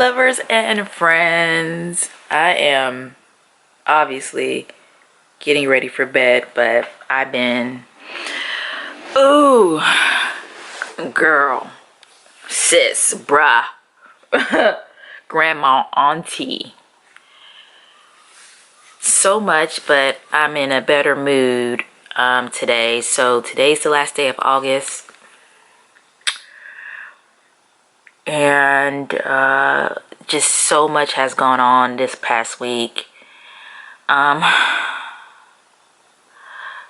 lovers and friends. I am obviously getting ready for bed, but I've been, ooh, girl, sis, bruh, grandma, auntie. So much, but I'm in a better mood today. So today's the last day of August. And just so much has gone on this past week.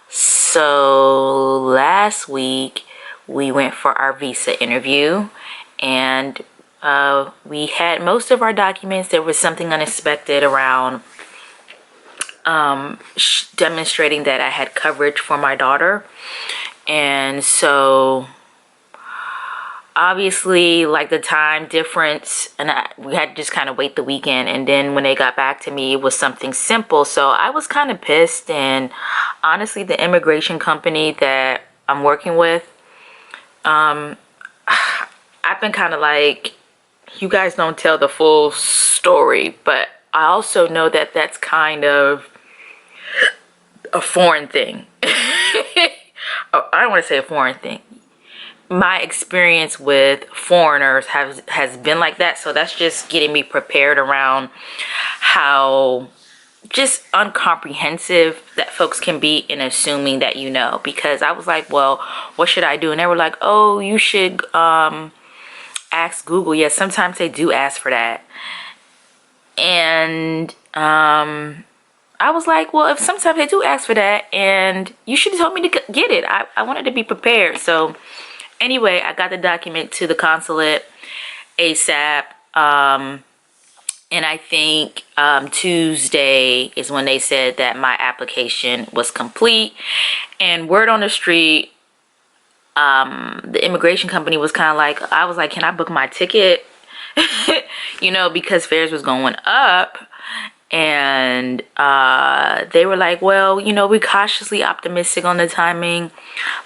So last week we went for our visa interview, and we had most of our documents. There was something unexpected around demonstrating that I had coverage for my daughter, and so obviously, like, the time difference, and we had to just kind of wait the weekend, and then when they got back to me, it was something simple. So I was kind of pissed, and honestly, the immigration company that I'm working with, I've been kind of like, you guys don't tell the full story, but I also know that that's kind of a foreign thing. I don't want to say a foreign thing. My experience with foreigners has been like that, so that's just getting me prepared around how just uncomprehensive that folks can be in assuming that you know. Because I was like, well, what should I do? And they were like, oh, you should ask Google. Yes, sometimes they do ask for that. And I was like, well, if sometimes they do ask for that, and you should have told me to get it. I wanted to be prepared. So anyway, I got the document to the consulate ASAP, and I think Tuesday is when they said that my application was complete. And word on the street, the immigration company was kind of like, I was like, can I book my ticket? You know, because fares was going up. And they were like, well, you know, we're cautiously optimistic on the timing.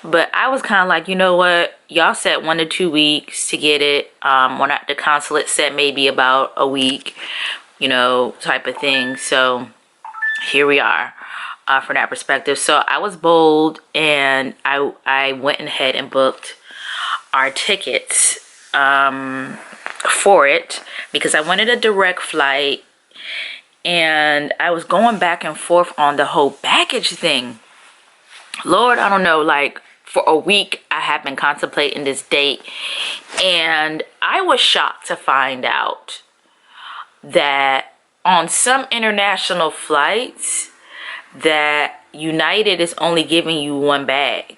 But I was kind of like, you know what, y'all said 1 to 2 weeks to get it. When the consulate said maybe about a week, you know, type of thing. So here we are from that perspective. So I was bold, and I went ahead and booked our tickets for it, because I wanted a direct flight. And I was going back and forth on the whole baggage thing. Lord, I don't know, like, for a week I have been contemplating this date. And I was shocked to find out that on some international flights, that United is only giving you one bag.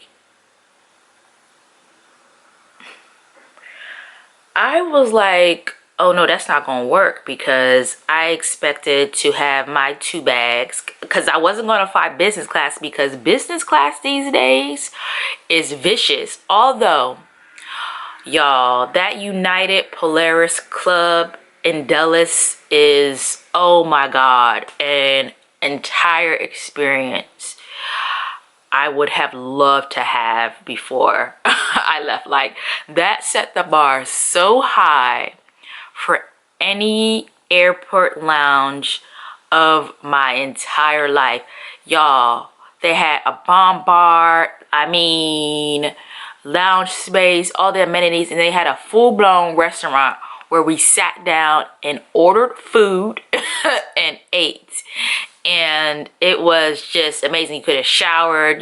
I was like, oh no, that's not gonna work, because I expected to have my 2 bags, because I wasn't gonna fly business class, because business class these days is vicious. Although, y'all, that United Polaris Club in Dulles is, oh my god, an entire experience I would have loved to have before I left. Like, that set the bar so high for any airport lounge of my entire life. Y'all, they had a bomb bar, I mean, lounge space, all the amenities, and they had a full-blown restaurant where we sat down and ordered food and ate. And it was just amazing. You could have showered,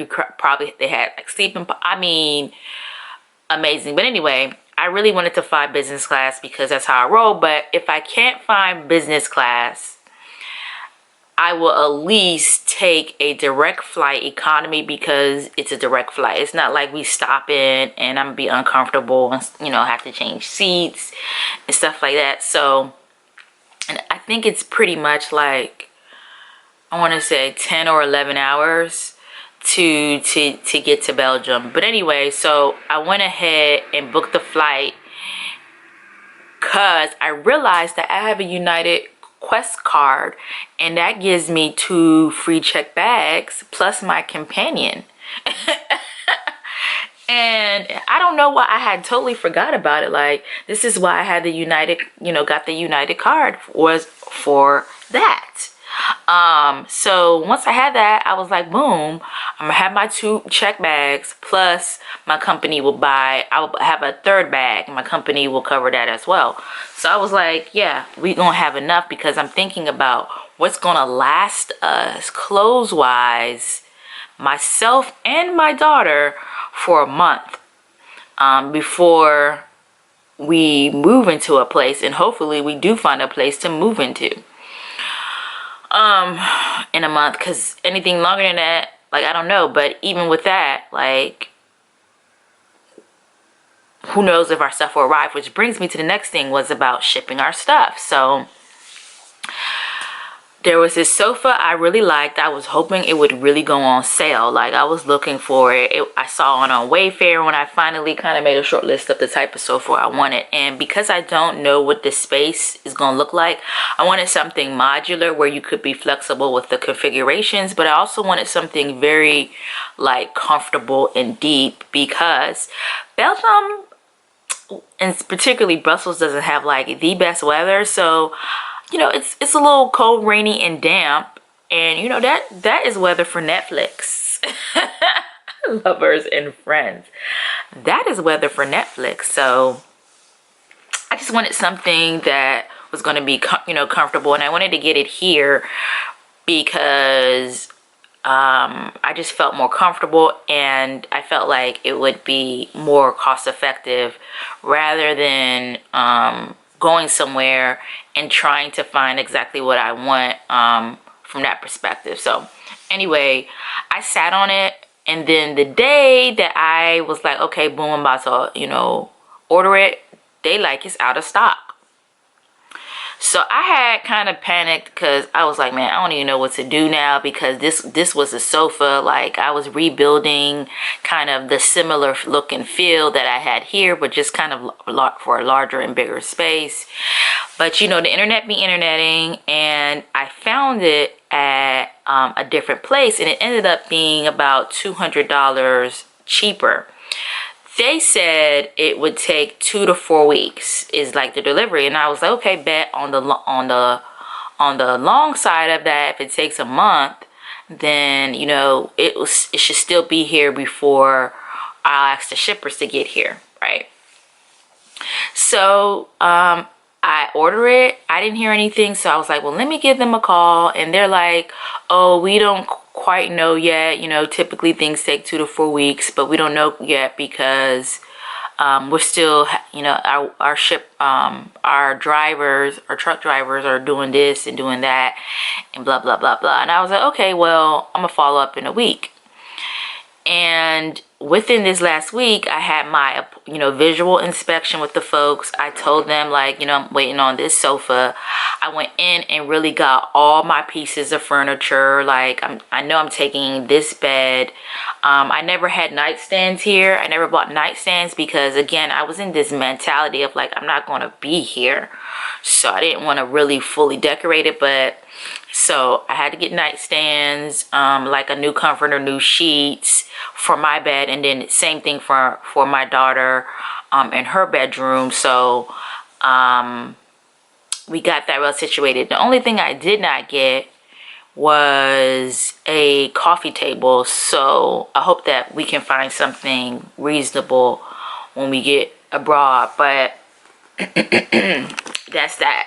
they had like sleeping, I mean, amazing. But anyway, I really wanted to fly business class because that's how I roll. But if I can't find business class, I will at least take a direct flight economy, because it's a direct flight. It's not like we stop in and I'm gonna be uncomfortable and, you know, have to change seats and stuff like that. So, and I think it's pretty much like, I want to say 10 or 11 hours to get to Belgium. But anyway, so I went ahead and booked the flight, because I realized that I have a United Quest card, and that gives me 2 free check bags plus my companion. And I don't know why I had totally forgot about it. Like, this is why I had the United, got the United card, was for that. So once I had that, I was like, boom, I'm gonna have my 2 check bags, plus my company will I will have a 3rd bag, and my company will cover that as well. So I was like, yeah, we gonna have enough, because I'm thinking about what's gonna last us clothes wise, myself and my daughter, for a month, before we move into a place, and hopefully we do find a place to move into in a month, because anything longer than that, like, I don't know. But even with that, like, who knows if our stuff will arrive, which brings me to the next thing, was about shipping our stuff. So there was this sofa I really liked. I was hoping it would really go on sale. Like, I was looking for it. I saw it on Wayfair when I finally kind of made a short list of the type of sofa I wanted. And because I don't know what this space is going to look like, I wanted something modular where you could be flexible with the configurations. But I also wanted something very, like, comfortable and deep, because Belgium, and particularly Brussels, doesn't have, like, the best weather. So it's a little cold, rainy, and damp, and that is weather for Netflix. Lovers and friends. That is weather for Netflix. So I just wanted something that was going to be, comfortable, and I wanted to get it here because I just felt more comfortable, and I felt like it would be more cost effective rather than going somewhere and trying to find exactly what I want from that perspective. So anyway, I sat on it, and then the day that I was like, okay, boom, I'm about to, order it, they like, it's out of stock. So I had kind of panicked, because I was like, man, I don't even know what to do now, because this was a sofa. Like, I was rebuilding kind of the similar look and feel that I had here, but just kind of for a larger and bigger space. But the internet be interneting, and I found it at a different place, and it ended up being about $200 cheaper. They said it would take 2 to 4 weeks is like the delivery, and I was like, okay, bet on the long side of that, if it takes a month, then it should still be here before I'll ask the shippers to get here, right? So I order it. I didn't hear anything, so I was like, well, let me give them a call. And they're like, oh, we don't quite know yet. Typically things take 2 to 4 weeks, but we don't know yet because we're still, our drivers, our truck drivers are doing this and doing that and blah, blah, blah, blah. And I was like, okay, well, I'm gonna follow up in a week. And within this last week, I had my, visual inspection with the folks. I told them, like, I'm waiting on this sofa. I went in and really got all my pieces of furniture. Like, I know I'm taking this bed. I never had nightstands here. I never bought nightstands because, again, I was in this mentality of, like, I'm not going to be here. So I didn't want to really fully decorate it, but so I had to get nightstands, like a new comforter, new sheets for my bed, and then same thing for my daughter in her bedroom. So we got that well situated. The only thing I did not get was a coffee table. So I hope that we can find something reasonable when we get abroad, but that's that.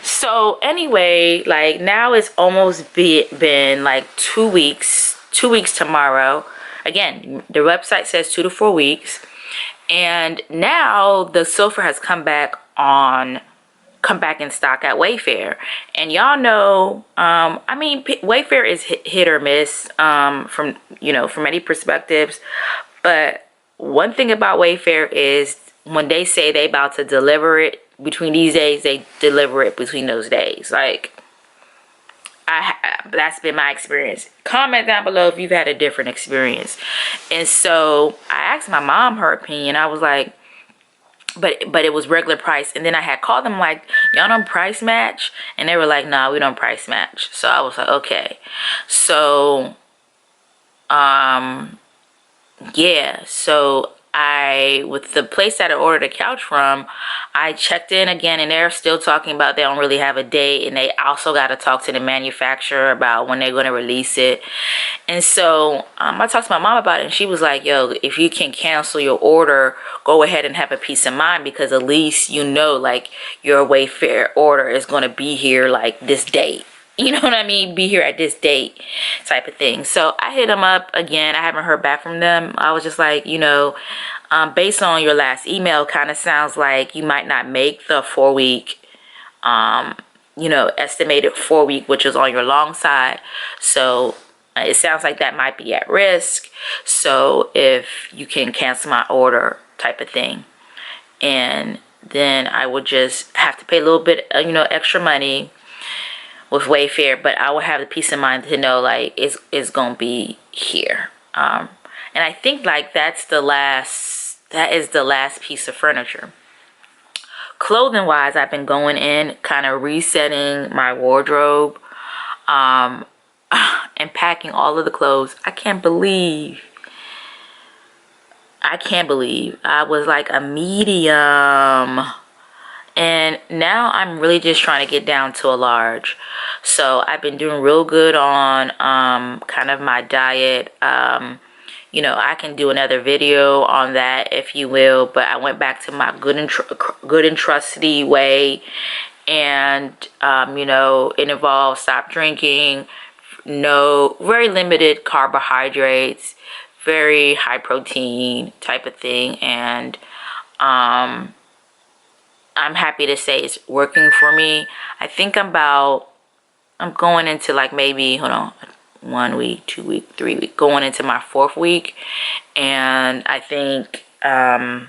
So anyway, like, now it's almost been like 2 weeks tomorrow. Again, the website says 2 to 4 weeks, and now the sofa has come back in stock at Wayfair. And y'all know, Wayfair is hit or miss from many perspectives, but one thing about Wayfair is when they say they about to deliver it between these days, they deliver it between those days. Like, that's been my experience. Comment down below if you've had a different experience. And so I asked my mom her opinion. I was like, but it was regular price. And then I had called them, like, y'all don't price match? And they were like, nah, we don't price match. So I was like, okay. So yeah, so with the place that I ordered a couch from, I checked in again and they're still talking about they don't really have a date, and they also got to talk to the manufacturer about when they're going to release it. And so I talked to my mom about it, and she was like, yo, if you can cancel your order, go ahead and have a peace of mind, because at least you know, like, your Wayfair order is going to be here like this date. You know what I mean? Be here at this date type of thing. So I hit them up again. I haven't heard back from them. I was just like, you know, based on your last email, kind of sounds like you might not make the 4-week, you know, estimated 4-week, which is on your long side. So it sounds like that might be at risk. So if you can cancel my order type of thing. And then I would just have to pay a little bit, you know, extra money with Wayfair, but I will have the peace of mind to know, like, it's gonna be here. And I think, like, that is the last piece of furniture. Clothing wise, I've been going in, kind of resetting my wardrobe, and packing all of the clothes. I can't believe I was like a medium, and now I'm really just trying to get down to a large. So I've been doing real good on kind of my diet. You know, I can do another video on that, if you will, but I went back to my good and trusty way. And you know, it involves stop drinking, very limited carbohydrates, very high protein type of thing. And I'm happy to say it's working for me. I think I'm going into, like, maybe, hold on, 1 week, 2 week, 3 week, going into my 4th week. And I think I'm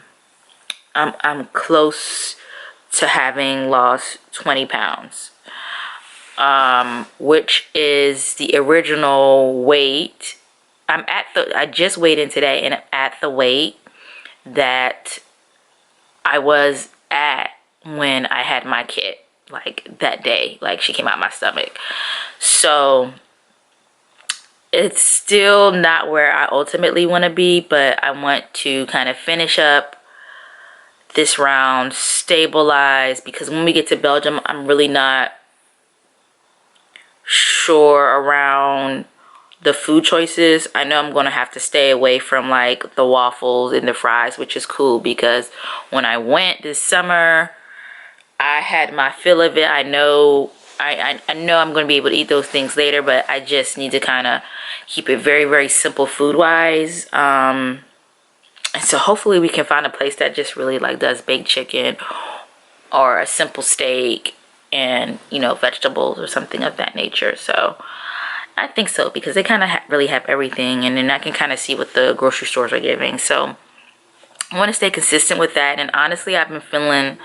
close to having lost 20 pounds, which is the original weight. I just weighed in today, and I'm at the weight that I was at when I had my kid, like, that day, like, she came out my stomach. So it's still not where I ultimately want to be, but I want to kind of finish up this round, stabilize, because when we get to Belgium, I'm really not sure around the food choices. I know I'm going to have to stay away from, like, the waffles and the fries, which is cool, because when I went this summer, I had my fill of it. I know I'm going to be able to eat those things later, but I just need to kind of keep it very, very simple food wise. And so hopefully we can find a place that just really, like, does baked chicken or a simple steak and, you know, vegetables or something of that nature. So I think so, because they kind of really have everything, and then I can kind of see what the grocery stores are giving. So I want to stay consistent with that. And honestly, I've been feeling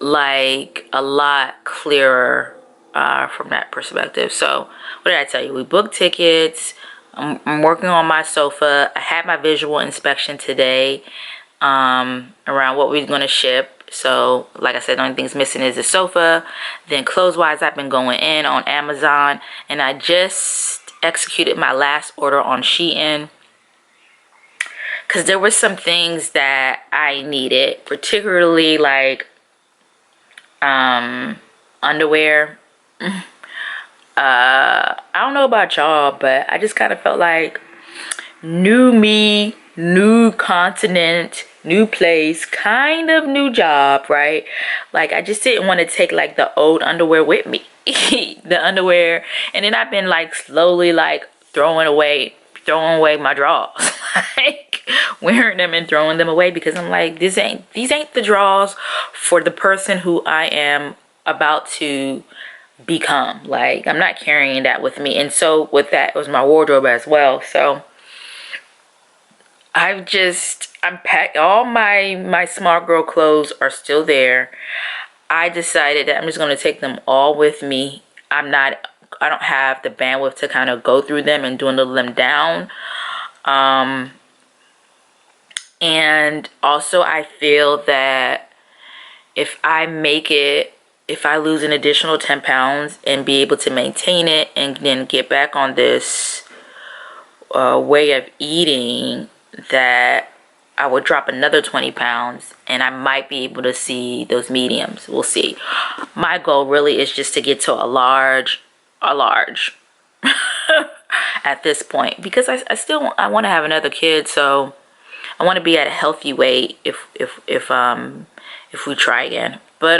like a lot clearer from that perspective. So what did I tell you? We booked tickets. I'm working on my sofa. I had my visual inspection today around what we're going to ship. So like I said, the only thing's missing is the sofa. Then clothes wise, I've been going in on Amazon, and I just executed my last order on Shein, because there were some things that I needed, particularly, like, underwear. I don't know about y'all, but I just kind of felt like new me, new continent, new place, kind of new job, right? Like, I just didn't want to take, like, the old underwear with me. The underwear. And then I've been, like, slowly, like, throwing away my drawers. Like, wearing them and throwing them away, because I'm like, these ain't the drawers for the person who I am about to become. Like, I'm not carrying that with me. And so with that was my wardrobe as well. So I'm packed. All my small girl clothes are still there. I decided that I'm just going to take them all with me. I don't have the bandwidth to kind of go through them and dwindle them down. And also I feel that if I lose an additional 10 pounds and be able to maintain it and then get back on this way of eating, that I would drop another 20 pounds and I might be able to see those mediums. We'll see. My goal really is just to get to a large at this point, because I still I want to have another kid, so I want to be at a healthy weight if we try again. But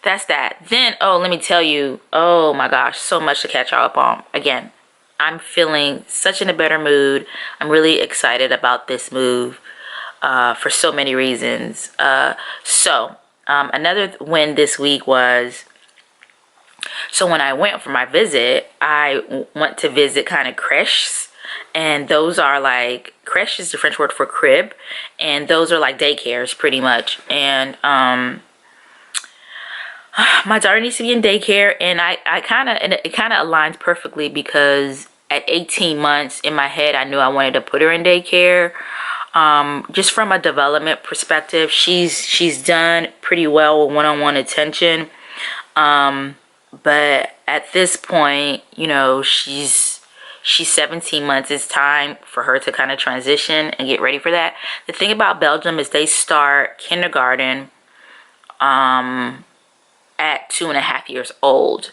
that's that. Then, oh, let me tell you, oh my gosh, so much to catch y'all up on. Again, I'm feeling such in a better mood. I'm really excited about this move for so many reasons. Another win this week was, so when I went for my visit, I went to visit kind of creches. And those are like, creche is the French word for crib. And those are like daycares pretty much. And my daughter needs to be in daycare, and it kind of aligns perfectly, because at 18 months in my head I knew I wanted to put her in daycare. Just from a development perspective, she's done pretty well with one-on-one attention, but at this point, you know, she's 17 months. It's time for her to kind of transition and get ready for that. The thing about Belgium is they start kindergarten at 2.5 years old.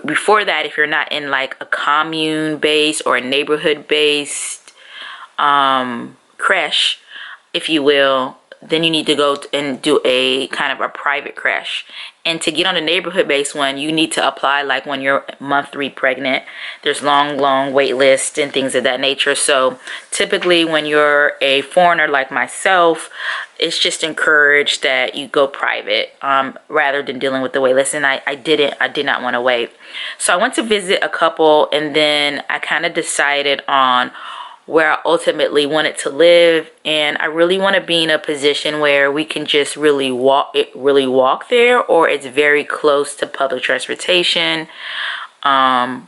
Before that, if you're not in like a commune based or a neighborhood based creche, if you will, then you need to go and do a kind of a private creche. And to get on the neighborhood based one, you need to apply like when you're month 3 pregnant. There's long wait lists and things of that nature. So typically when you're a foreigner like myself, it's just encouraged that you go private rather than dealing with the wait list. And I did not want to wait. So I went to visit a couple, and then I kind of decided on where I ultimately wanted to live, and I really want to be in a position where we can just really walk there, or it's very close to public transportation, and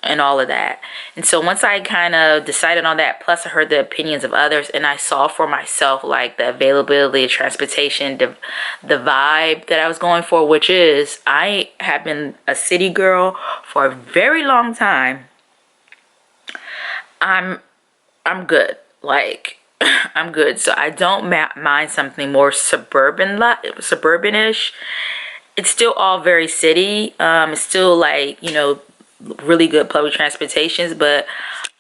all of that. And so once I kind of decided on that, plus I heard the opinions of others, and I saw for myself like the availability of transportation, the vibe that I was going for, which is I have been a city girl for a very long time. I'm good. Like, I'm good. So I don't mind something more suburban-ish. It's still all very city. It's still like, you know, really good public transportations, but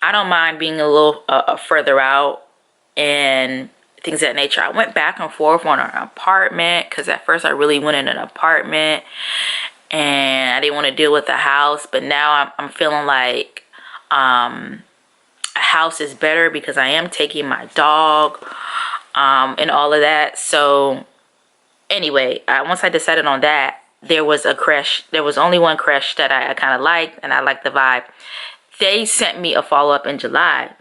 I don't mind being a little further out and things of that nature. I went back and forth on an apartment, because at first I really wanted an apartment and I didn't want to deal with the house, but now I'm feeling like a house is better, because I am taking my dog and all of that. So anyway, once I decided on that, there was a creche. There was only one creche that I kind of liked, and I liked the vibe. They sent me a follow-up in July.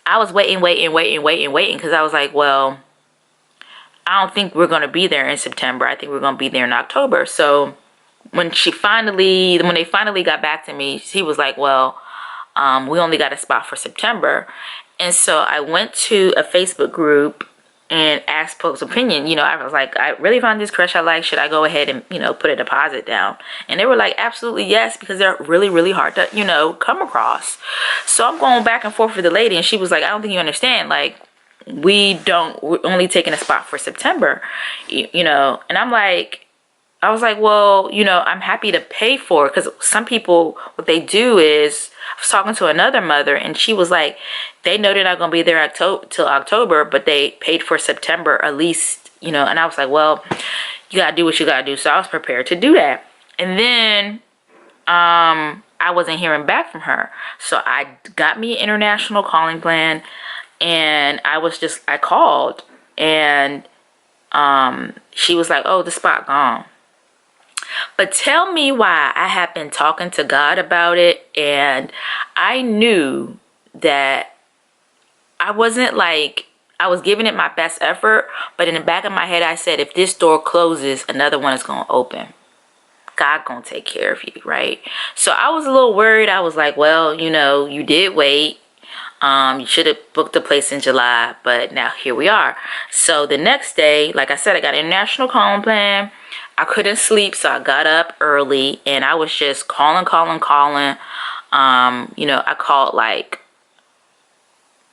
I was waiting, because I was like, well, I don't think we're going to be there in September. I think we're going to be there in October. So when they finally got back to me, he was like, well, we only got a spot for September. And so I went to a Facebook group and asked folks' opinion. You know, I was like, I really found this creche I like. Should I go ahead and, you know, put a deposit down? And they were like, absolutely yes, because they're really hard to, you know, come across. So I'm going back and forth with the lady, and she was like, I don't think you understand. Like, we're only taking a spot for September, you know. And I was like, well, you know, I'm happy to pay for it, because some people, what they do is, I was talking to another mother, and she was like, they know they're not going to be there till October, but they paid for September at least, you know. And I was like, well, you got to do what you got to do. So I was prepared to do that. And then I wasn't hearing back from her. So I got me an international calling plan, and I called, and she was like, oh, the spot gone. But tell me why I have been talking to God about it, and I knew that I wasn't like, I was giving it my best effort, but in the back of my head I said, if this door closes, another one is going to open. God gonna take care of you, right? So I was a little worried. I was like, well, you know, you did wait. You should have booked the place in July, but now here we are. So the next day, like I said, I got an international calling plan. I couldn't sleep, so I got up early, and I was just calling. You know, I called like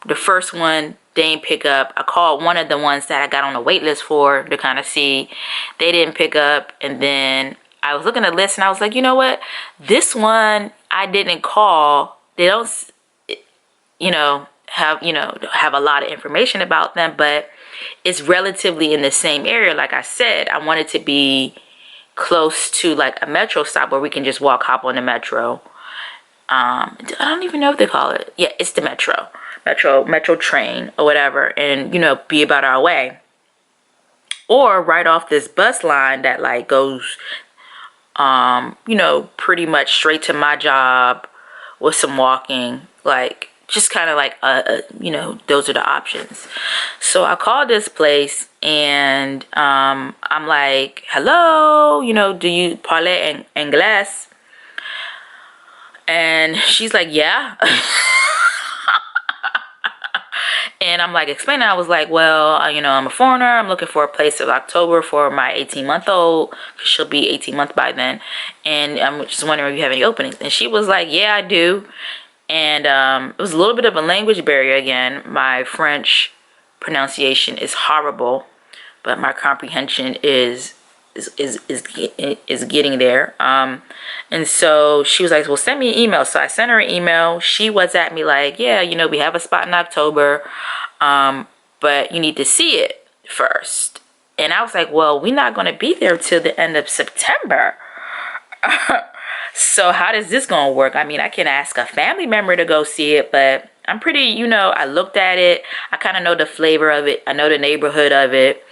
The first one, they didn't pick up. I called one of the ones that I got on the wait list for to kind of see. They didn't pick up. And then I was looking at the list and I was like, you know what? This one I didn't call. They don't, have a lot of information about them, but it's relatively in the same area. Like I said, I want it to be close to like a metro stop where we can just hop on the metro. I don't even know what they call it. Yeah, it's the metro train or whatever, and be about our way. Or right off this bus line that like goes pretty much straight to my job with some walking, like just kind of like those are the options. So I called this place and I'm like, hello, do you parler anglais? And she's like, yeah. And I'm like explaining, I was like, well, I'm a foreigner. I'm looking for a place in October for my 18-month-old, because she'll be 18 months by then. And I'm just wondering if you have any openings. And she was like, yeah, I do. And it was a little bit of a language barrier again. My French pronunciation is horrible, but my comprehension is getting there. And so she was like, well, send me an email. So I sent her an email. She was at me like, yeah, we have a spot in October, but you need to see it first. And I was like, well, we're not going to be there till the end of September. So how does this going to work? I mean, I can ask a family member to go see it, but I'm pretty, I looked at it. I kind of know the flavor of it. I know the neighborhood of it.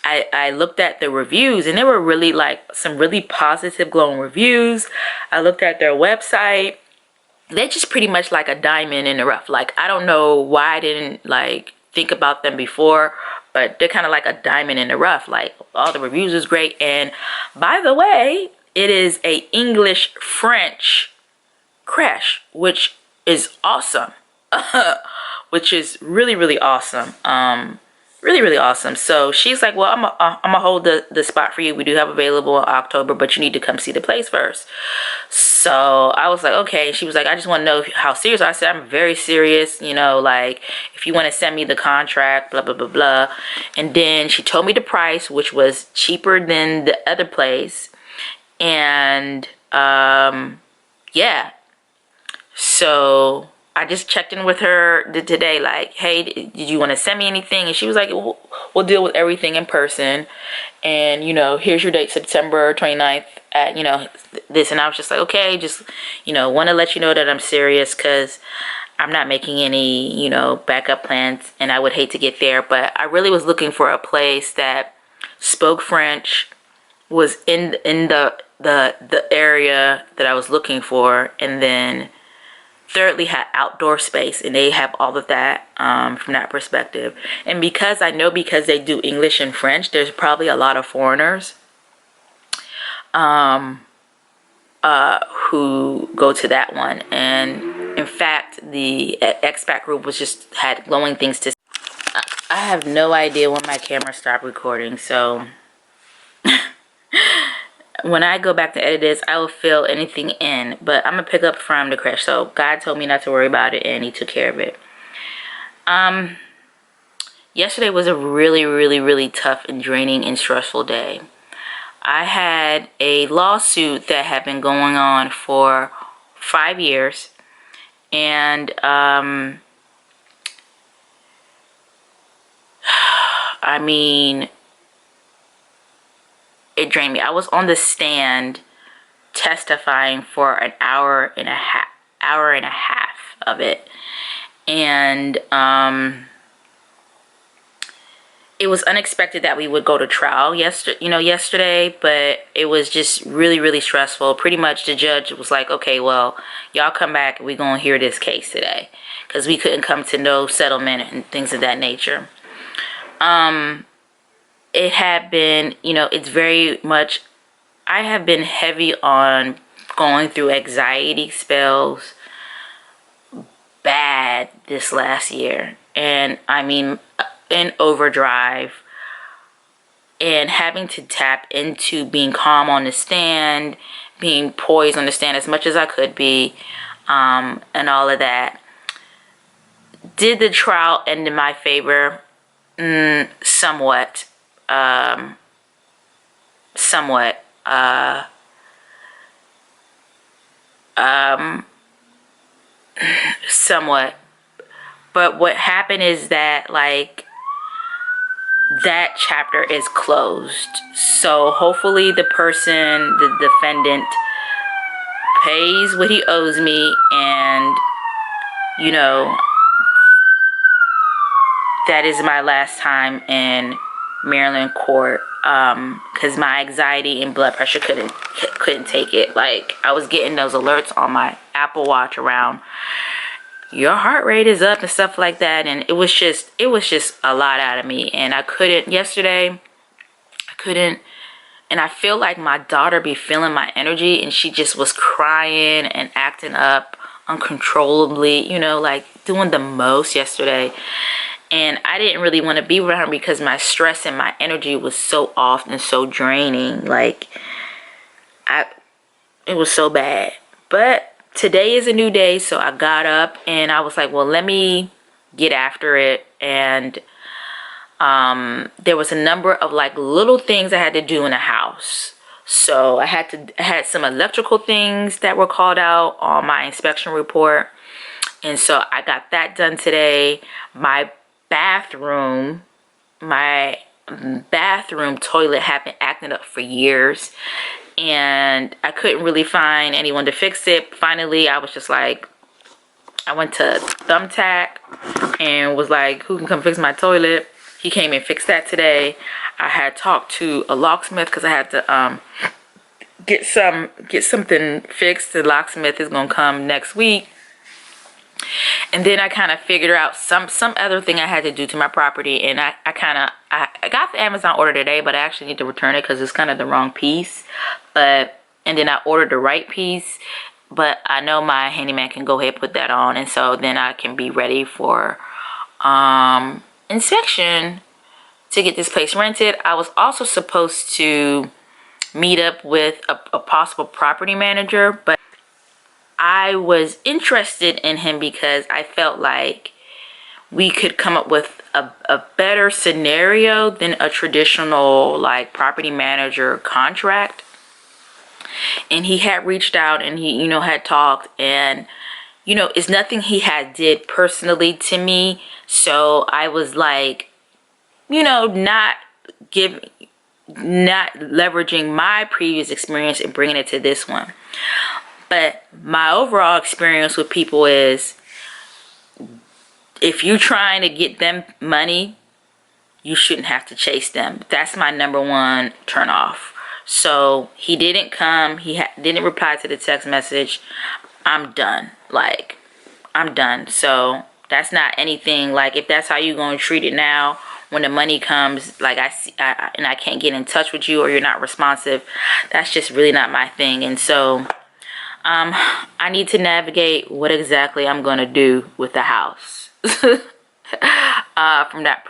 I looked at the reviews, and they were really like some really positive glowing reviews. I looked at their website. They're just pretty much like a diamond in the rough. Like, I don't know why I didn't like think about them before, but they're kind of like a diamond in the rough. Like, all the reviews is great. And by the way, it is a English-French crash, which is awesome. Which is really, really awesome. Really, really awesome. So she's like, well, I'm gonna hold the spot for you. We do have available in October, but you need to come see the place first. So I was like, okay. She was like, I just want to know how serious. I said, I'm very serious. Like, if you want to send me the contract, blah, blah, blah, blah. And then she told me the price, which was cheaper than the other place. And yeah. So I just checked in with her today, like, hey, did you want to send me anything? And she was like, we'll deal with everything in person. And, here's your date, September 29th at, this. And I was just like, okay, just, want to let you know that I'm serious, because I'm not making any, backup plans. And I would hate to get there. But I really was looking for a place that spoke French, was in the area that I was looking for. And then thirdly, had outdoor space, and they have all of that from that perspective. And because they do English and French, there's probably a lot of foreigners who go to that one. And in fact, the expat group had glowing things to say. I have no idea when my camera stopped recording, so when I go back to edit this, I will fill anything in, but I'm gonna pick up from the crash. So God told me not to worry about it, and he took care of it. Yesterday was a really, really, really tough and draining and stressful day. I had a lawsuit that had been going on for 5 years, and I mean, it drained me. I was on the stand testifying for an hour and a half of it. And it was unexpected that we would go to trial yesterday, but it was just really, really stressful. Pretty much the judge was like, okay, well, y'all come back and we're going to hear this case today, because we couldn't come to no settlement and things of that nature. It had been, it's very much, I have been heavy on going through anxiety spells bad this last year. And I mean, in overdrive, and having to tap into being calm on the stand, being poised on the stand as much as I could be, and all of that. Did the trial end in my favor? Somewhat. Somewhat. Somewhat. But what happened is that, like, that chapter is closed. So hopefully the person, the defendant, pays what he owes me, and, you know, that is my last time in Maryland court, because my anxiety and blood pressure couldn't take it. Like, I was getting those alerts on my Apple Watch around, your heart rate is up and stuff like that, and it was just a lot out of me, and I couldn't yesterday. I couldn't. And I feel like my daughter be feeling my energy, and she just was crying and acting up uncontrollably, you know, like doing the most yesterday. And I didn't really want to be around her because my stress and my energy was so off and so draining. Like, it was so bad. But today is a new day, so I got up and I was like, well, let me get after it. And there was a number of like little things I had to do in the house. So I had some electrical things that were called out on my inspection report, and so I got that done today. My bathroom toilet had been acting up for years, and I couldn't really find anyone to fix it. Finally, I was just like, I went to Thumbtack and was like, who can come fix my toilet? He came and fixed that today. I had talked to a locksmith because I had to get something fixed. The locksmith is gonna come next week. And then I kind of figured out some other thing I had to do to my property, and I got the Amazon order today, but I actually need to return it because it's kind of the wrong piece. And then I ordered the right piece, but I know my handyman can go ahead and put that on, and so then I can be ready for inspection to get this place rented. I was also supposed to meet up with a possible property manager, but I was interested in him because I felt like we could come up with a better scenario than a traditional like property manager contract. And he had reached out and he, you know, had talked, and, you know, it's nothing he had did personally to me. So I was like, you know, not leveraging my previous experience and bringing it to this one. But my overall experience with people is, if you're trying to get them money, you shouldn't have to chase them. That's my number one turn off. So he didn't come. He didn't reply to the text message. I'm done. Like, I'm done. So that's not anything. Like, if that's how you're going to treat it now, when the money comes, like and I can't get in touch with you, or you're not responsive, that's just really not my thing. And so I need to navigate what exactly I'm going to do with the house from that,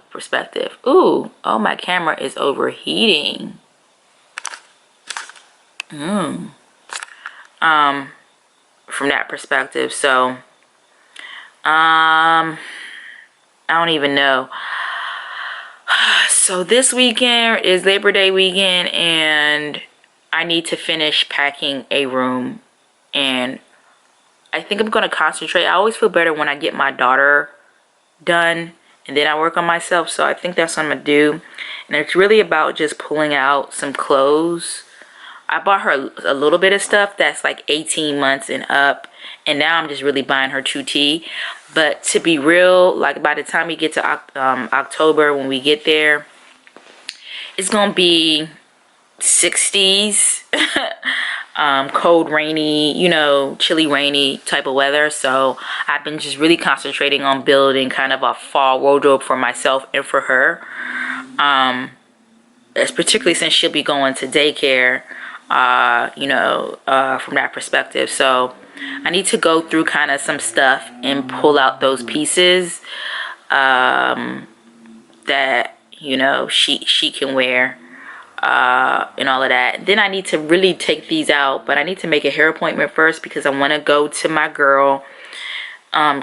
perspective. Ooh, oh, my camera is overheating. From that perspective. So, I don't even know. So this weekend is Labor Day weekend, and I need to finish packing a room, and I think I'm going to concentrate. I always feel better when I get my daughter done and then I work on myself. So I think that's what I'm going to do. And it's really about just pulling out some clothes. I bought her a little bit of stuff that's like 18 months and up, and now I'm just really buying her 2T. But to be real, like by the time we get to October, when we get there, it's going to be 60s, cold, rainy, chilly, rainy type of weather. So I've been just really concentrating on building kind of a fall wardrobe for myself and for her. Particularly since she'll be going to daycare, from that perspective. So I need to go through kind of some stuff and pull out those pieces that, she can wear. And all of that. Then I need to really take these out, but I need to make a hair appointment first because I want to go to my girl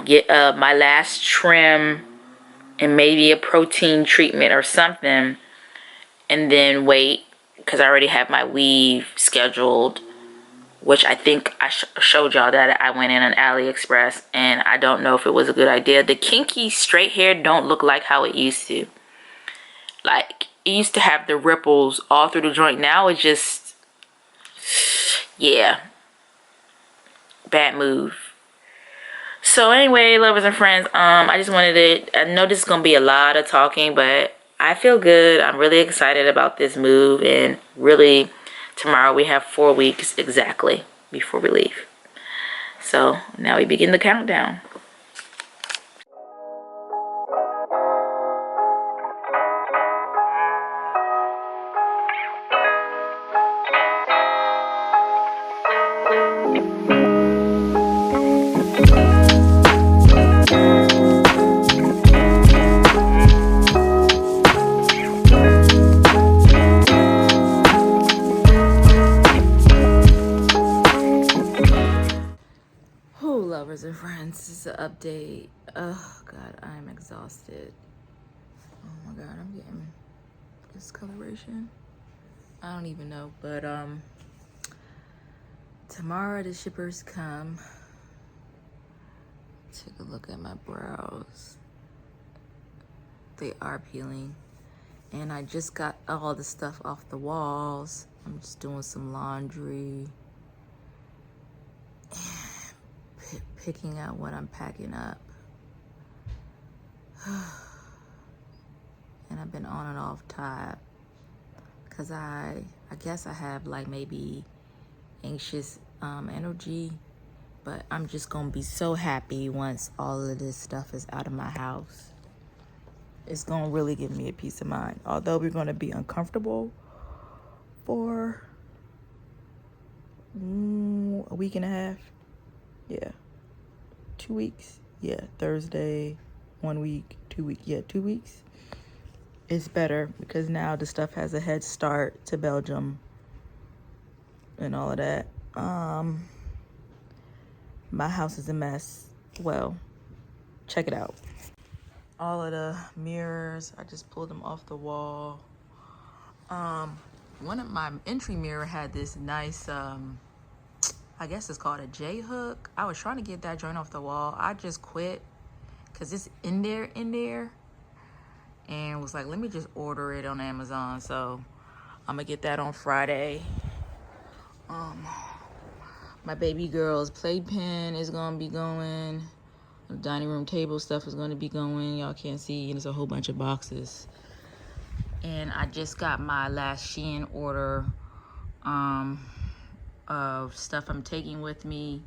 get my last trim and maybe a protein treatment or something, and then wait, because I already have my weave scheduled, which I think I showed y'all that I went in on AliExpress, and I don't know if it was a good idea. The kinky straight hair don't look like how it used to. Like, it used to have the ripples all through the joint. Now it's just, yeah, bad move. So anyway, lovers and friends, I just wanted to, I know this is going to be a lot of talking, but I feel good. I'm really excited about this move, and really, tomorrow we have 4 weeks exactly before we leave. So now we begin the countdown. Lovers and friends, this is an update. Oh god, I'm exhausted. Oh my god, I'm getting discoloration. I don't even know, but tomorrow the shippers come. Take a look at my brows. They are peeling, and I just got all the stuff off the walls. I'm just doing some laundry, picking out what I'm packing up. And I've been on and off tab because I guess I have like maybe anxious energy, but I'm just gonna be so happy once all of this stuff is out of my house. It's gonna really give me a peace of mind, although we're gonna be uncomfortable for a week and a half. Yeah, 2 weeks. Yeah, Thursday, 1 week, 2 weeks. Yeah, 2 weeks. It's better because now the stuff has a head start to Belgium and all of that. My house is a mess. Well, check it out. All of the mirrors, I just pulled them off the wall. One of my entry mirror had this nice, I guess it's called a J hook. I was trying to get that joint off the wall. I just quit because it's in there, and was like, let me just order it on Amazon. So I'm gonna get that on Friday. My baby girl's playpen is gonna be going. The dining room table stuff is gonna be going. Y'all can't see, and there's a whole bunch of boxes. And I just got my last Shein order of stuff I'm taking with me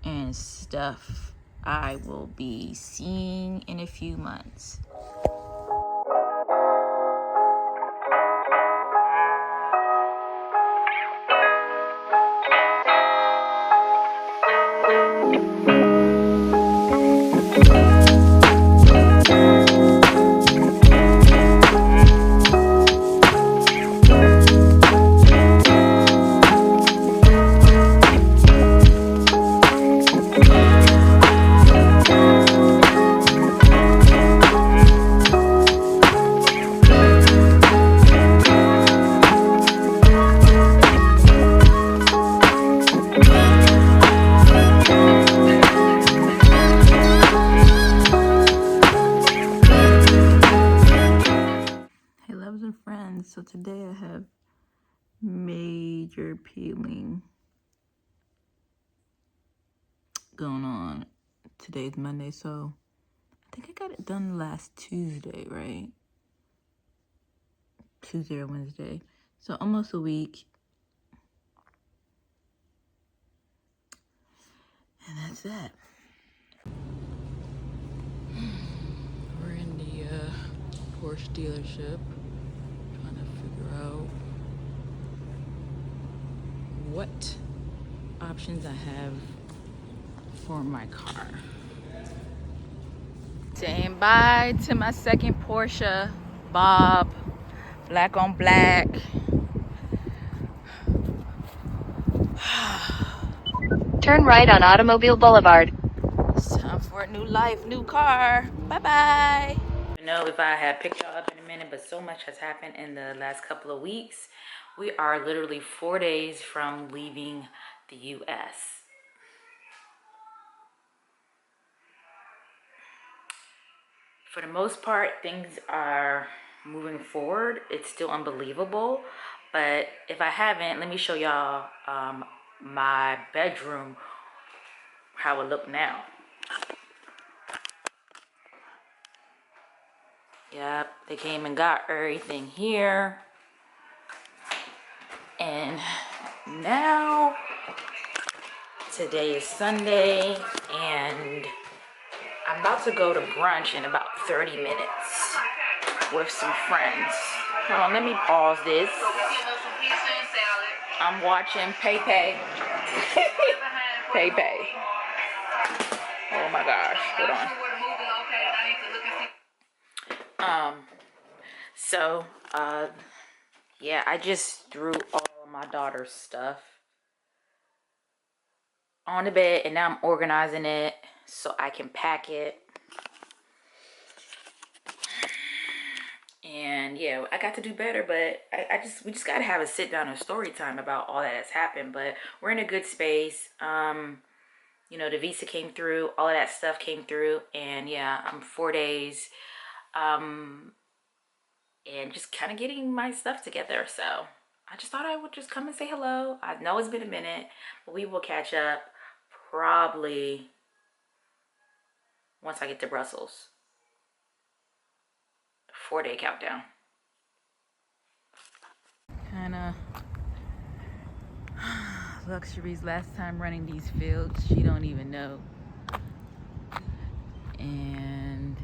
and stuff I will be seeing in a few months. So today I have major peeling going on. Today's Monday, so I think I got it done last Tuesday, right? Tuesday or Wednesday. So almost a week. And that's that. We're in the Porsche dealership. Out what options I have for my car. Saying bye to my second Porsche, Bob, black on black. Turn right on Automobile Boulevard. It's time more. New life, new car. Bye-bye. I know if I had picked y'all up in a minute, but so much has happened in the last couple of weeks. We are literally 4 days from leaving the US. For the most part, things are moving forward. It's still unbelievable, but if I haven't, let me show y'all my bedroom, how it look now. Yep, they came and got everything here. And now, today is Sunday, and I'm about to go to brunch in about 30 minutes with some friends. Hold on, let me pause this. I'm watching Pay. Pay. Oh my gosh, hold on. Yeah, I just threw all of my daughter's stuff on the bed, and now I'm organizing it so I can pack it. And yeah, I got to do better, but we just gotta have a sit down and story time about all that has happened. But we're in a good space. You know, the visa came through, all of that stuff came through, and yeah, I'm 4 days and just kind of getting my stuff together. So I just thought I would just come and say hello. I know it's been a minute, but we will catch up probably once I get to Brussels. 4-day countdown. Kind of Luxury's last time running these fields. She don't even know. And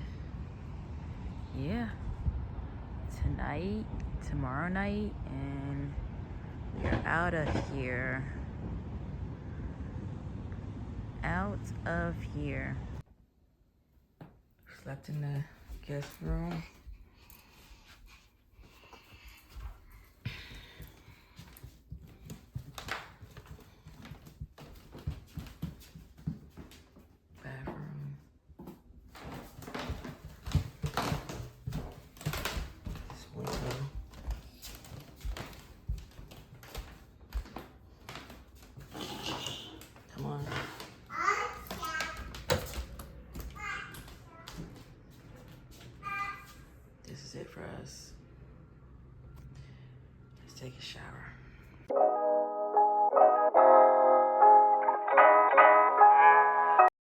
yeah, tonight, tomorrow night, and we're out of here. Out of here. Slept in the guest room. Bathroom. This window. Come on. This is it for us. Let's take a shower.